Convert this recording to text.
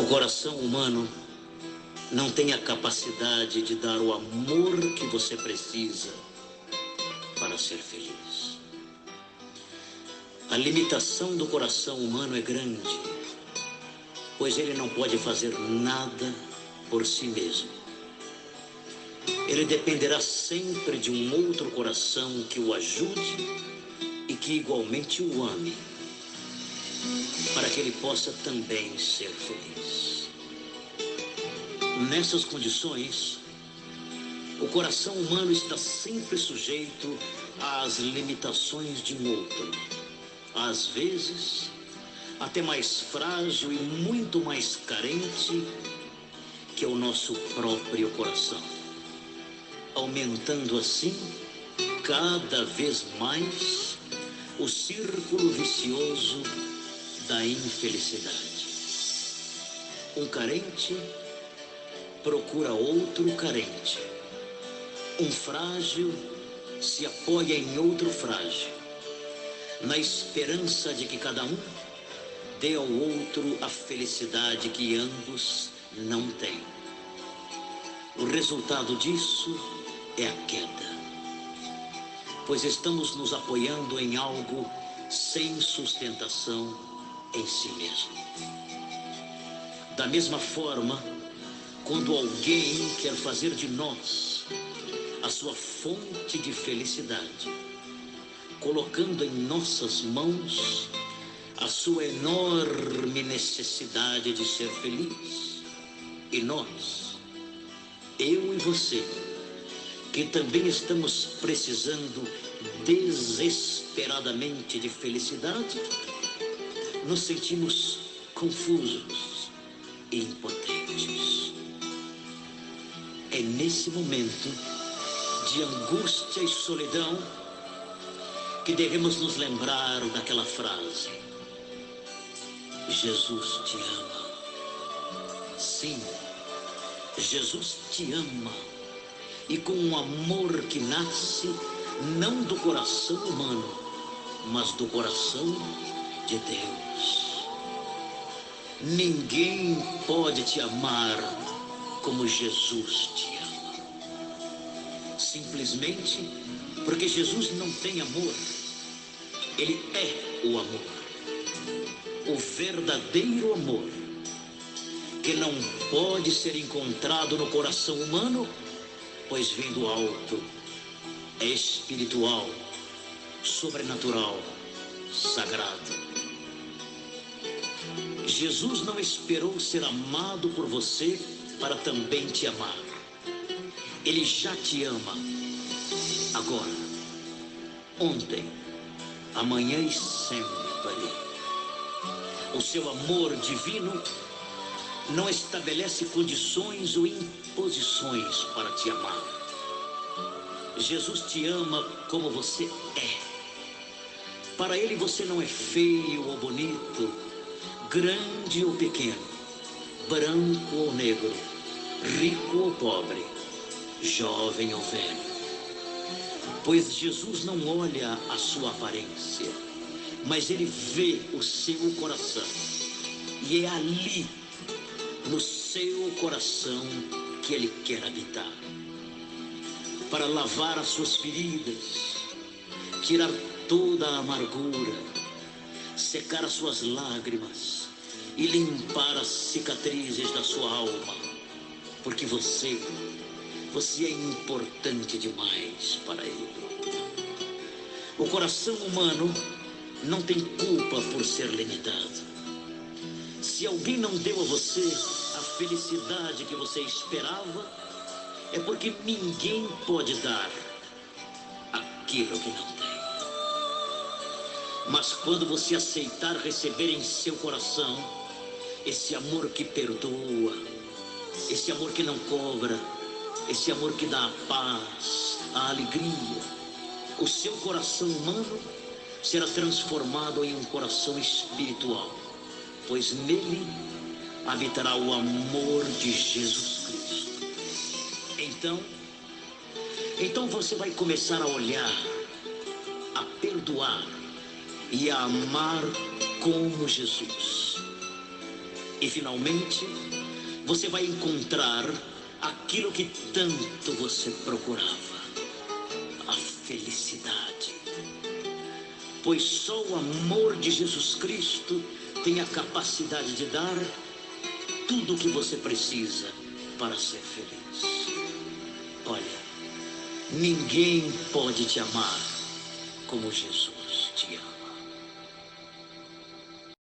coração humano não tem a capacidade de dar o amor que você precisa para ser feliz. A limitação do coração humano é grande, pois ele não pode fazer nada por si mesmo. Ele dependerá sempre de um outro coração que o ajude e que igualmente o ame, para que ele possa também ser feliz. Nessas condições, o coração humano está sempre sujeito às limitações de um outro, às vezes até mais frágil e muito mais carente que o nosso próprio coração, aumentando assim cada vez mais o círculo vicioso da infelicidade. Um carente procura outro carente. Um frágil se apoia em outro frágil, na esperança de que cada um dê ao outro a felicidade que ambos não têm. O resultado disso é a queda, pois estamos nos apoiando em algo sem sustentação em si mesmo. Da mesma forma, quando alguém quer fazer de nós a sua fonte de felicidade, colocando em nossas mãos a sua enorme necessidade de ser feliz, e nós, eu e você, que também estamos precisando desesperadamente de felicidade, nos sentimos confusos e impotentes. É nesse momento de angústia e solidão que devemos nos lembrar daquela frase: Jesus te ama. Sim, Jesus te ama, e com um amor que nasce não do coração humano, mas do coração de Deus. Ninguém pode te amar como Jesus te ama. Simplesmente porque Jesus não tem amor. Ele é o amor. O verdadeiro amor, que não pode ser encontrado no coração humano, pois vem do alto, é espiritual, sobrenatural, sagrado. Jesus não esperou ser amado por você para também te amar. Ele já te ama, agora, ontem, amanhã e sempre. O seu amor divino não estabelece condições ou imposições para te amar. Jesus te ama como você é. Para ele você não é feio ou bonito, grande ou pequeno, branco ou negro, rico ou pobre, jovem ou velho. Pois Jesus não olha a sua aparência, mas ele vê o seu coração. E é ali, no seu coração, que ele quer habitar, para lavar as suas feridas, tirar toda a amargura, secar as suas lágrimas e limpar as cicatrizes da sua alma, porque você é importante demais para ele. O coração humano não tem culpa por ser limitado. Se alguém não deu a você a felicidade que você esperava, é porque ninguém pode dar aquilo que não tem. Mas quando você aceitar receber em seu coração esse amor que perdoa, esse amor que não cobra, esse amor que dá a paz, a alegria, o seu coração humano será transformado em um coração espiritual, pois nele habitará o amor de Jesus Cristo. Então você vai começar a olhar, a perdoar e a amar como Jesus. E finalmente, você vai encontrar aquilo que tanto você procurava: a felicidade. Pois só o amor de Jesus Cristo tem a capacidade de dar tudo o que você precisa para ser feliz. Olha, ninguém pode te amar como Jesus te ama.